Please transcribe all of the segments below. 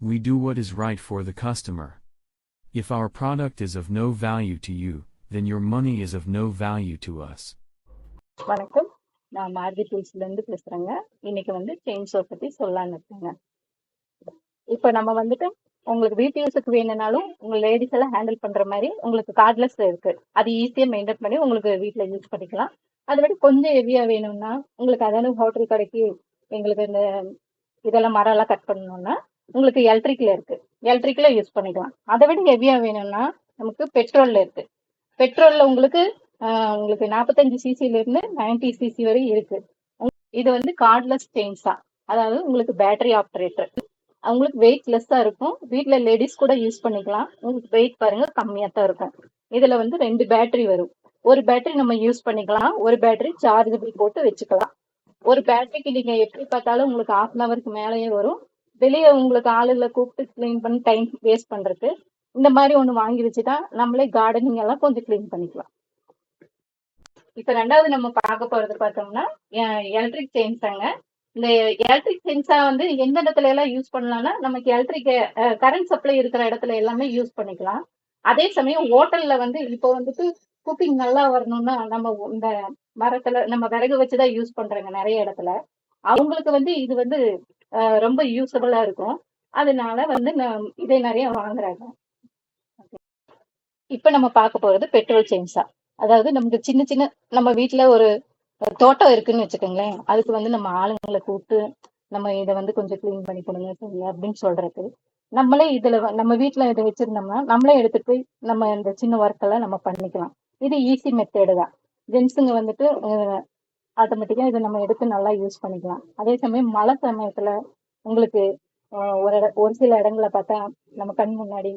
We do what is right for the customer. If our product is of no value to you, then your money is of no value to us. வணக்கம், நான் மாருதி டூல்ஸ்ல இருந்து பேசுறேங்க. இன்னைக்கு செயின்சோ பத்தி சொல்லலாம்னு இருக்கேங்க. இப்போ நம்ம உங்களுக்கு வீட்டு யூஸுக்கு வேணும்னாலும் உங்க லேடிஸ் எல்லாம் ஹேண்டில் பண்ற மாதிரி உங்களுக்கு கார்ட்லெஸ் இருக்கு. அது ஈஸியா மெயின்டைன் பண்ணி உங்களுக்கு வீட்டுல யூஸ் பண்ணிக்கலாம். அதை விட கொஞ்சம் ஹெவியா வேணும்னா உங்களுக்கு அதாவது ஹோட்டல் கடைக்கு எங்களுக்கு இந்த இதெல்லாம் மரம் எல்லாம் கட் பண்ணணும்னா உங்களுக்கு எலக்ட்ரிக்ல இருக்கு. எலக்ட்ரிக்ல யூஸ் பண்ணிக்கலாம். அதை விட ஹெவியா வேணும்னா நமக்கு பெட்ரோல்ல இருக்கு. பெட்ரோல்ல உங்களுக்கு 45 சிசில இருந்து 90 சிசி வரை இருக்கு. இது கார்ட்லெஸ் செயின்ஸ் தான். அதாவது உங்களுக்கு பேட்டரி ஆப்ரேட்டர். உங்களுக்கு வெயிட் லெஸ்ஸா இருக்கும். வீட்ல லேடிஸ் கூட யூஸ் பண்ணிக்கலாம். உங்களுக்கு வெயிட் பாருங்க கம்மியா தான் இருக்கும். இதுல 2 பேட்டரி வரும். ஒரு பேட்டரி நம்ம யூஸ் பண்ணிக்கலாம், ஒரு பேட்டரி சார்ஜபிள் போட்டு வச்சுக்கலாம். ஒரு பேட்டரிக்கு நீங்க எப்படி பார்த்தாலும் உங்களுக்கு 1/2 ஹவருக்கு மேலேயே வரும். வெளியே உங்களுக்கு ஆளுகளை கூப்பிட்டு கிளீன் பண்ணி டைம் வேஸ்ட் பண்றதுக்கு இந்த மாதிரி ஒண்ணு வாங்கி வச்சுட்டா நம்மளே கார்டனிங் எல்லாம் கொஞ்சம் கிளீன் பண்ணிக்கலாம். இப்ப ரெண்டாவது நம்ம பார்க்க போறது பார்த்தோம்னா எலக்ட்ரிக் செயின்ஸாங்க. இந்த எலக்ட்ரிக் செயின்ஸா எந்த இடத்துல எல்லாம் யூஸ் பண்ணலாம்னா நமக்கு எலக்ட்ரிக் கரண்ட் சப்ளை இருக்கிற இடத்துல எல்லாமே யூஸ் பண்ணிக்கலாம். அதே சமயம் ஹோட்டல்ல இப்போ குக்கிங் நல்லா வரணும்னா நம்ம இந்த மரத்துல நம்ம விறகு வச்சுதான் யூஸ் பண்றாங்க நிறைய இடத்துல. அவங்களுக்கு இது ரொம்ப யூஸ்ஃபுல்லா இருக்கும். அதனால இதை நிறைய வாங்குறாங்க. இப்ப நம்ம பார்க்க போறது பெட்ரோல் செயின்ஸா. அதாவது நமக்கு சின்ன சின்ன நம்ம வீட்டுல ஒரு தோட்டம் இருக்குன்னு வச்சுக்கோங்களேன். அதுக்கு நம்ம ஆளுங்களை கூப்பிட்டு நம்ம இதை கொஞ்சம் கிளீன் பண்ணி கொடுங்க அப்படின்னு சொல்றது. நம்மளே இதுல நம்ம வீட்டுல இதை வச்சிருந்தோம்னா நம்மளே எடுத்துட்டு போய் நம்ம இந்த சின்ன ஒர்க் எல்லாம் நம்ம பண்ணிக்கலாம். இது ஈஸி மெத்தேடு தான். ஜென்ஸுங்க ஆட்டோமேட்டிக்கா இதை நம்ம எடுத்து நல்லா யூஸ் பண்ணிக்கலாம். அதே சமயம் மழை சமயத்துல உங்களுக்கு ஒரு சில இடங்களை பார்த்தா நம்ம கண் முன்னாடி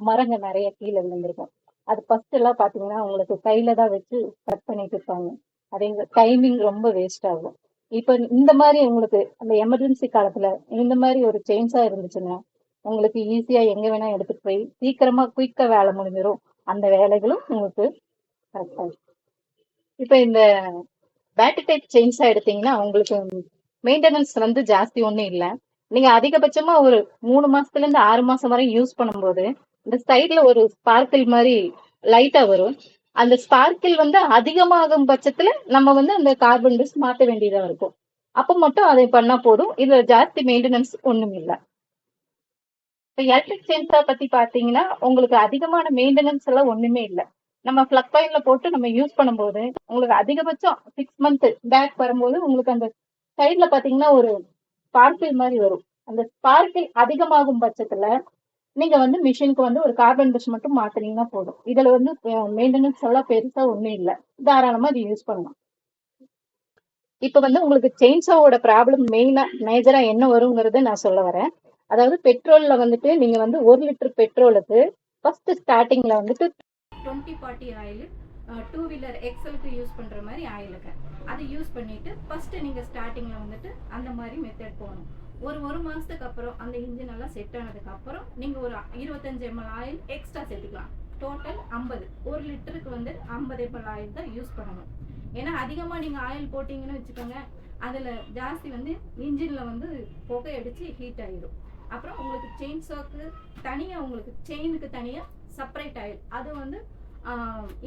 மரங்க நிறைய கீழே விழுந்திருக்கும். அது ஃபர்ஸ்ட் எல்லாம் பாத்தீங்கன்னா உங்களுக்கு கையில தான் வச்சு கட் பண்ணிட்டு இருப்பாங்க. அது எங்க டைமிங் ரொம்ப வேஸ்ட் ஆகும். இப்ப இந்த மாதிரி உங்களுக்கு அந்த எமர்ஜென்சி காலத்துல இந்த மாதிரி ஒரு செயின்ஸா இருந்துச்சுன்னா உங்களுக்கு ஈஸியா எங்க வேணா எடுத்துட்டு போய் சீக்கிரமா குயிக்கா வேலை முடிஞ்சிடும். அந்த வேலைகளும் உங்களுக்கு கரெக்டா இருக்கும். இப்ப இந்த பேட்டரி டைப் செயின்ஸா எடுத்தீங்கன்னா உங்களுக்கு மெயின்டெனன்ஸ் ஜாஸ்தி ஒண்ணும் இல்லை. நீங்க அதிகபட்சமா ஒரு 3 மாசத்துல இருந்து 6 மாசம் வரை யூஸ் பண்ணும்போது இந்த சைட்ல ஒரு ஸ்பார்க்கிள் மாதிரி லைட்டா வரும். அந்த ஸ்பார்க்கிள் அதிகமாகும் பட்சத்துல நம்ம அந்த கார்பன் டஸ் மாத்த வேண்டியதா இருக்கும். அப்ப மட்டும் அதை பண்ணா போதும். இதுல ஜாஸ்தி மெயின்டெனன்ஸ் ஒண்ணும் இல்லை. இப்ப எலக்ட்ரிக் செயின்ஸா பத்தி பாத்தீங்கன்னா உங்களுக்கு அதிகமான மெயின்டெனன்ஸ் எல்லாம் ஒண்ணுமே இல்லை. நம்ம பிளக் பாயிண்ட்ல போட்டு நம்ம யூஸ் பண்ணும்போது உங்களுக்கு அதிகபட்சம் 6 மந்த் பேக் வரும்போது உங்களுக்கு அந்த சைட்ல பாத்தீங்கன்னா ஒரு ஸ்பார்க்கிள் மாதிரி வரும். அந்த ஸ்பார்க்கிள் அதிகமாகும் பட்சத்துல நீங்க மிஷினுக்கு ஒரு கார்பன் பிரஷ் மட்டும் மாத்தினீங்கன்னா போதும். இதுல மெயின்டெனன்ஸ் எல்லாம் பெருசா ஒண்ணும் இல்லை. தாராளமா இது யூஸ் பண்ணலாம். இப்ப உங்களுக்கு செயின்சாவோட ப்ராப்ளம் மேஜரா என்ன வருங்கிறத நான் சொல்ல வரேன். அதாவது பெட்ரோல்ல நீங்க 1 லிட்டர் பெட்ரோலுக்கு ஃபர்ஸ்ட் ஸ்டார்டிங்ல 2040 ஆயில் 2 வீலர் எக்ஸலுக்கு யூஸ் பண்ற மாதிரி ஆயிலுக்கு அதை யூஸ் பண்ணிட்டு ஃபர்ஸ்ட் நீங்க ஸ்டார்டிங்ல அந்த மாதிரி மெத்தட் போகணும். ஒரு மாசத்துக்கு அப்புறம் அந்த இன்ஜின் எல்லாம் செட் ஆனதுக்கு அப்புறம் நீங்க ஒரு 25 ml ஆயில் எக்ஸ்ட்ரா சேர்த்துக்கலாம். டோட்டல் 50. 1 லிட்டருக்கு 50 ml ஆயில் தான் யூஸ் பண்ணணும். ஏன்னா அதிகமா நீங்க ஆயில் போட்டீங்கன்னு வச்சுக்கோங்க, அதுல ஜாஸ்தி இன்ஜின்ல புகை அடிச்சு ஹீட் ஆயிடும். அப்புறம் உங்களுக்கு செயின் சாக்கு தனியா, உங்களுக்கு செயினுக்கு தனியா செப்பரேட் ஆயில், அது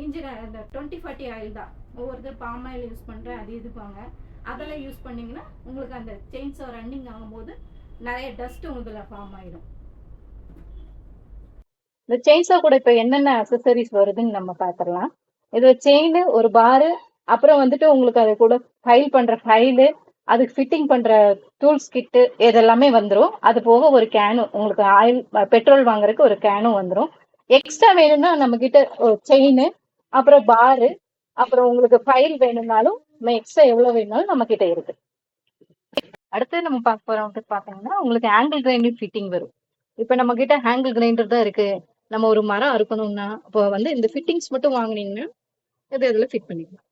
இன்ஜின் இந்த 2040 ஆயில் தான். ஒவ்வொருத்தர் பாம் ஆயில் யூஸ் பண்றேன் அது இதுப்பாங்க. அதெல்லாம் யூஸ் பண்ணீங்கன்னா உங்களுக்கு அந்த செயின்ஸா ரன்னிங் ஆகும்போது நிறைய டஸ்ட் உங்களுக்கு ஃபார்ம் ஆயிடும். இந்த செயின்ஸா கூட இப்ப என்னென்ன அக்சசரிஸ் வருதுன்னு நம்ம பாத்திரலாம். இது செயின், ஒரு பாரு, அப்புறம் உங்களுக்கு அது கூட ஃபைல் பண்ற ஃபைலு, அதுக்கு ஃபிட்டிங் பண்ற டூல்ஸ் கிட்டு இதெல்லாமே வந்துடும். அது போக ஒரு கேனு, உங்களுக்கு ஆயில் பெட்ரோல் வாங்குறதுக்கு ஒரு கேனும் வந்துடும். எக்ஸ்ட்ரா வேணும்னா நம்ம கிட்ட செயின், அப்புறம் பாரு, அப்புறம் உங்களுக்கு ஃபைல் வேணும்னாலும் எக்ஸ்ட்ரா எவ்வளவு வேணும்னாலும் நம்ம கிட்ட இருக்கு. அடுத்து நம்ம பார்க்க போறோம் பாத்தீங்கன்னா உங்களுக்கு ஆங்கிள் கிரைண்டிங் ஃபிட்டிங் வரும். இப்ப நம்ம கிட்ட ஆங்கிள் கிரைண்டர் தான் இருக்கு, நம்ம ஒரு மரம் அறுக்கணும்னா இப்போ இந்த ஃபிட்டிங்ஸ் மட்டும் வாங்கினீங்கன்னா இது இதுல ஃபிட் பண்ணிக்கலாம்.